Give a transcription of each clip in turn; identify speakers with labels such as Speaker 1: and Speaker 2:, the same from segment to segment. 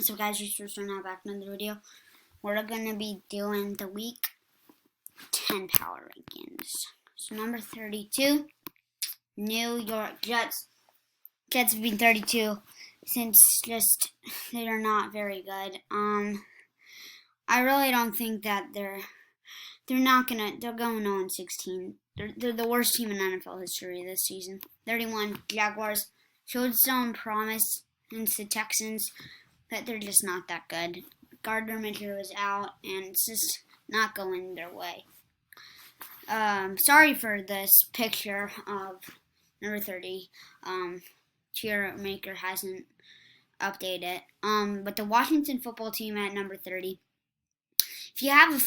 Speaker 1: So guys, we're now back in another video. We're going to be doing the week 10 power rankings. So number 32, New York Jets. Jets have been 32 since they are not very good. I really don't think that they're going 0-16. They're the worst team in NFL history this season. 31, Jaguars showed some promise against the Texans, but they're just not that good. Gardner Minshew was out, and it's just not going their way. Sorry for this picture of number 30. Cheer Maker hasn't updated it. But the Washington football team at number 30. If you have a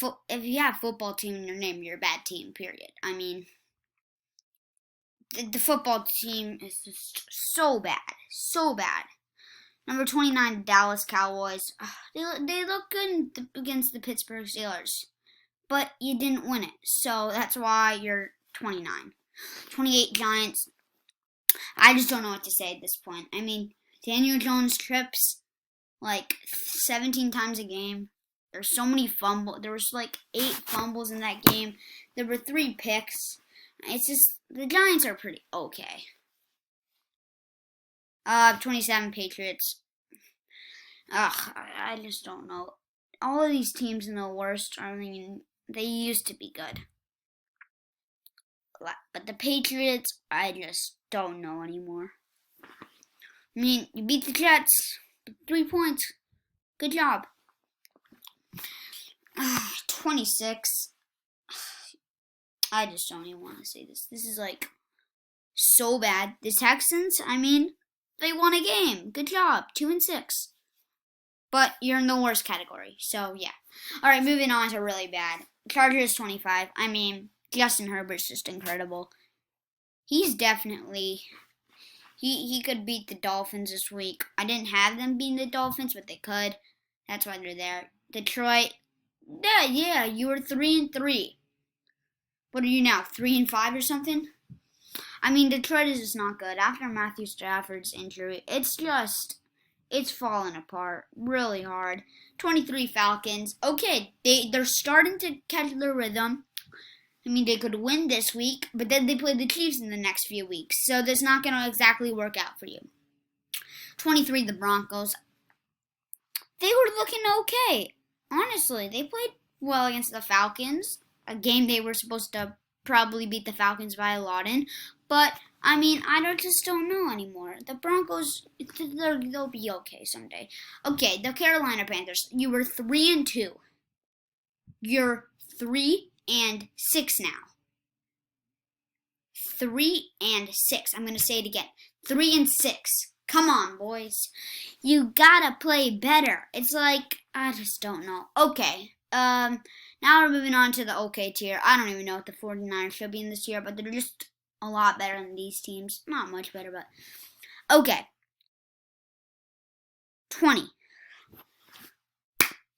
Speaker 1: football team in your name, you're a bad team. Period. I mean, the football team is just so bad, so bad. Number 29, Dallas Cowboys. They look good against the Pittsburgh Steelers, but you didn't win it, so that's why you're 29. 28, Giants. I just don't know what to say at this point. I mean, Daniel Jones trips like 17 times a game. There's so many fumbles. There was like 8 fumbles in that game. There were 3 picks. It's just, the Giants are pretty okay. 27, Patriots. I just don't know. All of these teams in the worst they used to be good. But the Patriots, I just don't know anymore. I mean, you beat the Jets. 3 points. Good job. 26. I just don't even want to say this. This is like so bad. The Texans, I mean, they won a game. Good job. 2-6. But you're in the worst category. So, yeah. Alright, moving on to really bad. Chargers 25. I mean, Justin Herbert's just incredible. He's definitely... He could beat the Dolphins this week. I didn't have them beating the Dolphins, but they could. That's why they're there. Detroit. Yeah, you were 3-3. What are you now, 3-5 or something? I mean, Detroit is just not good. After Matthew Stafford's injury, it's falling apart really hard. 23, Falcons. Okay, they're starting to catch their rhythm. I mean, they could win this week, but then they play the Chiefs in the next few weeks. So that's not going to exactly work out for you. 23, the Broncos. They were looking okay. Honestly, they played well against the Falcons. A game they were supposed to probably beat the Falcons by a lot in. But, I mean, just don't know anymore. The Broncos, they'll be okay someday. Okay, the Carolina Panthers. You were 3-2. You're 3-6 now. 3-6. I'm going to say it again. 3-6. Come on, boys. You gotta play better. It's like, I just don't know. Okay. Now we're moving on to the okay tier. I don't even know what the 49ers should be in this tier, but they're just a lot better than these teams. Not much better, but... Okay. 20.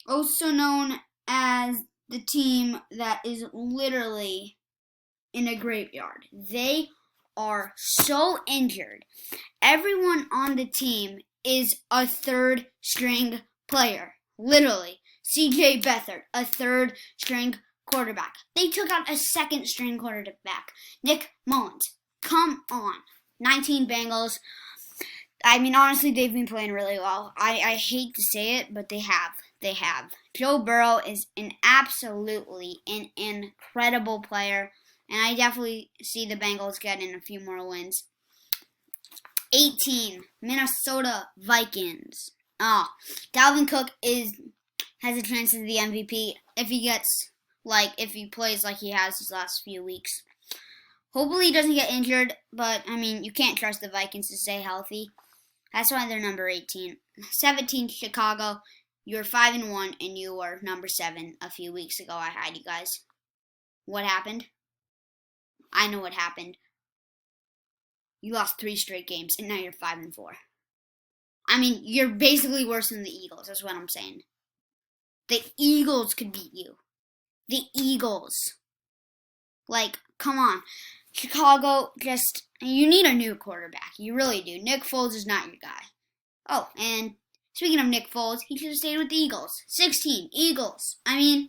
Speaker 1: Also known as the team that is literally in a graveyard. They are so injured. Everyone on the team is a third-string player. Literally. C.J. Beathard, a third-string quarterback. They took out a second-string quarterback. Nick Mullins. Come on. 19 Bengals. I mean, honestly, they've been playing really well. I hate to say it, but they have. They have. Joe Burrow is absolutely an incredible player, and I definitely see the Bengals getting a few more wins. 18, Minnesota Vikings. Dalvin Cook has a chance to be the MVP if he plays like he has his last few weeks. Hopefully he doesn't get injured, but I mean, you can't trust the Vikings to stay healthy. That's why they're number 18. 17, Chicago. You're 5-1 and you were number 7 a few weeks ago. I had you guys. What happened? I know what happened. You lost 3 straight games and now you're 5-4. I mean, you're basically worse than the Eagles. That's what I'm saying. The Eagles could beat you. The Eagles. Like, come on. Chicago, you need a new quarterback. You really do. Nick Foles is not your guy. Oh, and Speaking of Nick Foles, he should have stayed with the Eagles. 16, Eagles. I mean,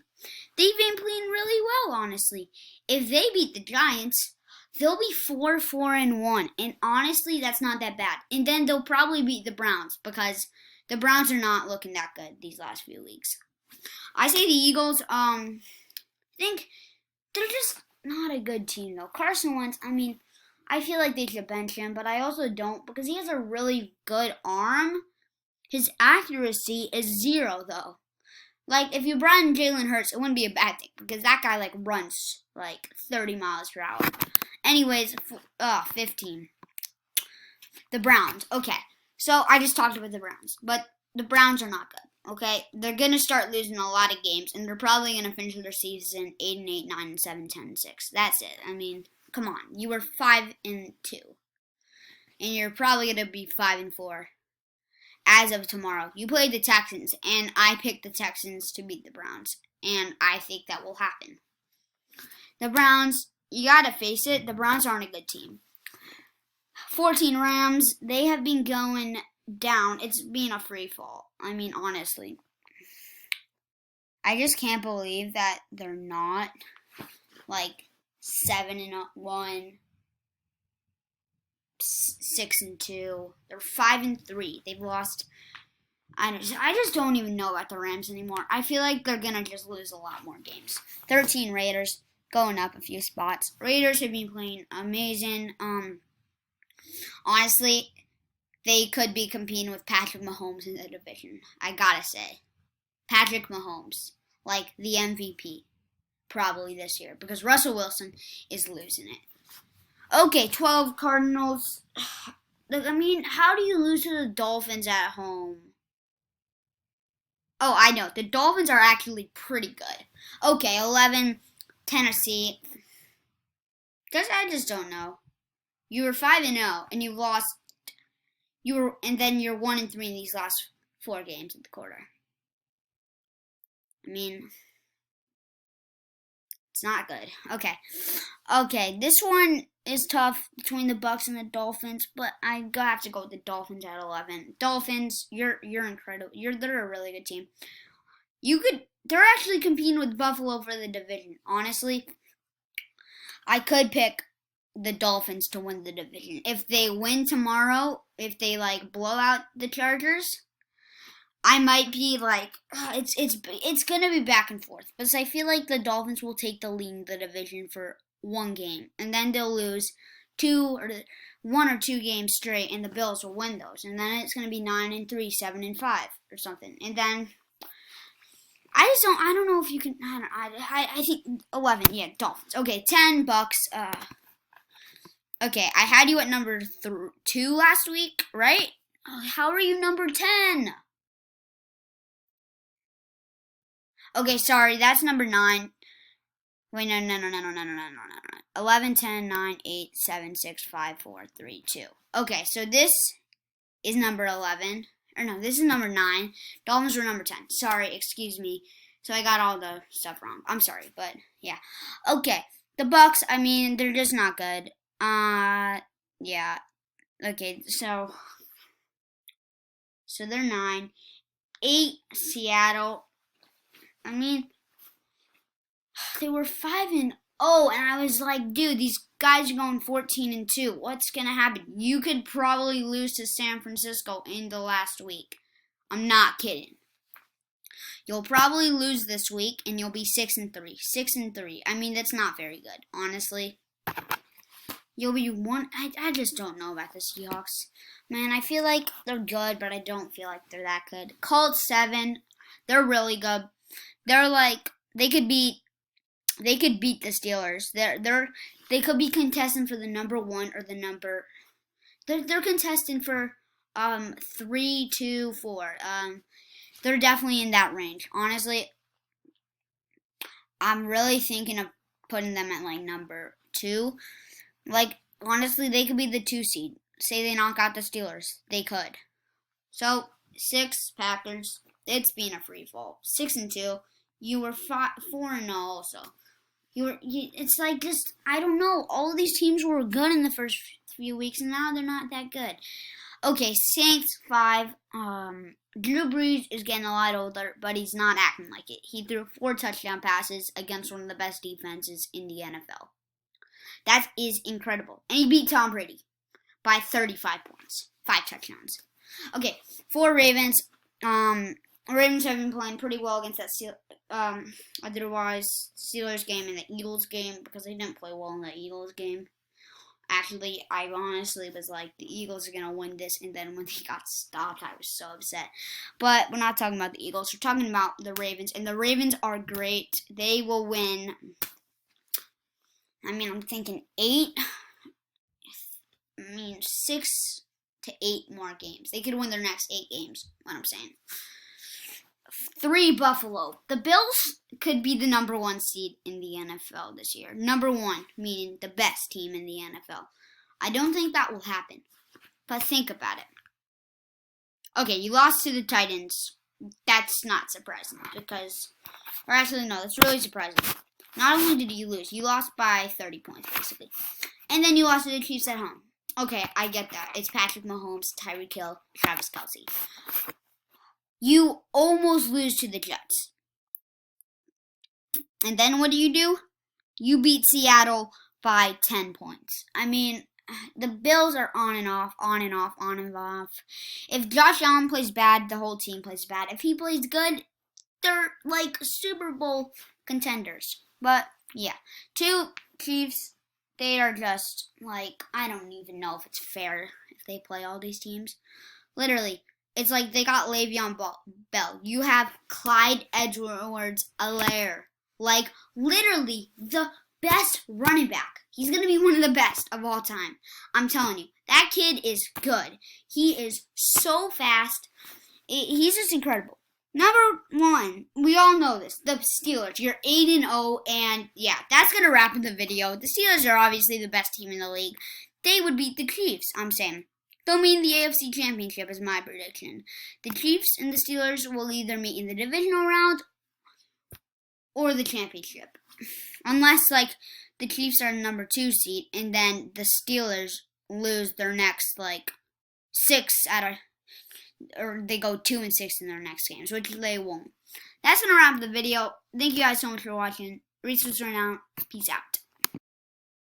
Speaker 1: they've been playing really well, honestly. If they beat the Giants, they'll be 4-4-1. And honestly, that's not that bad. And then they'll probably beat the Browns because the Browns are not looking that good these last few weeks. I say the Eagles, think they're just not a good team, though. Carson Wentz, I mean, I feel like they should bench him, but I also don't because he has a really good arm. His accuracy is 0, though. Like, if you brought in Jalen Hurts, it wouldn't be a bad thing because that guy, like, runs, like, 30 miles per hour. Anyways, 15. The Browns. Okay, so I just talked about the Browns, but the Browns are not good, okay? They're going to start losing a lot of games, and they're probably going to finish their season 8-8, 9-7, 10-6. That's it. I mean, come on. You were 5-2, and you're probably going to be 5-4. As of tomorrow. You played the Texans, and I picked the Texans to beat the Browns, and I think that will happen. The Browns, you gotta face it, the Browns aren't a good team. 14 Rams, they have been going down. It's been a free fall. I mean, honestly. I just can't believe that they're not, like, 7-1. 6-2. They're 5-3. They've lost. I just don't even know about the Rams anymore. I feel like they're gonna just lose a lot more games. 13 Raiders going up a few spots. Raiders have been playing amazing. Honestly, they could be competing with Patrick Mahomes in the division. I gotta say, Patrick Mahomes, like the MVP, probably this year because Russell Wilson is losing it. Okay, 12 Cardinals. I mean, how do you lose to the Dolphins at home? Oh, I know. The Dolphins are actually pretty good. Okay, 11 Tennessee. I just don't know. You were 5-0 and you've lost. And then you're 1-3 in these last 4 games of the quarter. I mean, it's not good. Okay, this one is tough between the Bucs and the Dolphins, but I have to go with the Dolphins at 11. Dolphins, you're incredible. They're a really good team. They're actually competing with Buffalo for the division. Honestly, I could pick the Dolphins to win the division. If they win tomorrow, if they like blow out the Chargers, I might be like, it's gonna be back and forth. Because I feel like the Dolphins will take the lead in the division for 1 game, and then they'll lose 1 or 2 games straight, and the Bills will win those, and then it's gonna be 9-3, 7-5, or something, and then I don't know if you can. I think 11. Yeah, Dolphins. Okay, 10 Bucks. Okay, I had you at number 2 last week, right? How are you number 10? Okay, sorry, that's number 9. Wait, no. 11, 10, 9, 8, 7, 6, 5, 4, 3, 2. Okay, so this is number 11. Or no, this is number 9. Dolphins were number 10. Sorry, excuse me. So I got all the stuff wrong. I'm sorry, but yeah. Okay, the Bucks, I mean, they're just not good. Yeah. Okay, so they're 9. 8, Seattle. I mean, they were 5-0, and I was like, dude, these guys are going 14-2. What's gonna happen? You could probably lose to San Francisco in the last week. I'm not kidding. You'll probably lose this week, and you'll be 6-3. 6-3. I mean, that's not very good, honestly. You'll be 1. I just don't know about the Seahawks. Man, I feel like they're good, but I don't feel like they're that good. Colts 7. They're really good. They're like they could beat the Steelers. They could be contesting for the number 1 or the number. They're contesting for 3, 2, 4. They're definitely in that range. Honestly, I'm really thinking of putting them at like number 2. Like honestly, they could be the 2 seed. Say they knock out the Steelers, they could. So 6 Packers. It's been a free fall. 6-2. You were 4-0 also. It's like just I don't know. All of these teams were good in the first few weeks, and now they're not that good. Okay, Saints 5. Drew Brees is getting a lot older, but he's not acting like it. He threw 4 touchdown passes against one of the best defenses in the NFL. That is incredible. And he beat Tom Brady by 35 points. 5 touchdowns. Okay, for Ravens. Ravens have been playing pretty well against that otherwise Steelers game and the Eagles game because they didn't play well in the Eagles game. Actually, I honestly was like, the Eagles are going to win this, and then when they got stopped, I was so upset. But we're not talking about the Eagles. We're talking about the Ravens, and the Ravens are great. They will win, I'm thinking 6 to 8 more games. They could win their next 8 games, what I'm saying. 3, Buffalo. The Bills could be the number 1 seed in the NFL this year. Number 1, meaning the best team in the NFL. I don't think that will happen, but think about it. Okay, you lost to the Titans. That's not surprising because, or actually no, that's really surprising. Not only did you lose, you lost by 30 points basically. And then you lost to the Chiefs at home. Okay, I get that. It's Patrick Mahomes, Tyreek Hill, Travis Kelce. You almost lose to the Jets. And then what do? You beat Seattle by 10 points. The Bills are on and off, on and off, on and off. If Josh Allen plays bad, the whole team plays bad. If he plays good, they're like Super Bowl contenders. But, yeah. 2 Chiefs, they are just like, I don't even know if it's fair if they play all these teams. Literally. It's like they got Le'Veon Bell. You have Clyde Edwards-Helaire. Like, literally, the best running back. He's going to be one of the best of all time. I'm telling you. That kid is good. He is so fast. He's just incredible. Number 1, we all know this. The Steelers. You're 8-0, and yeah, that's going to wrap up the video. The Steelers are obviously the best team in the league. They would beat the Chiefs, I'm saying. They'll meet in the AFC Championship is my prediction. The Chiefs and the Steelers will either meet in the divisional round or the championship. Unless, like, the Chiefs are the number 2 seed and then the Steelers lose their next, 6 or they go 2-6 in their next games, which they won't. That's going to wrap up the video. Thank you guys so much for watching. Reese was right now. Peace out.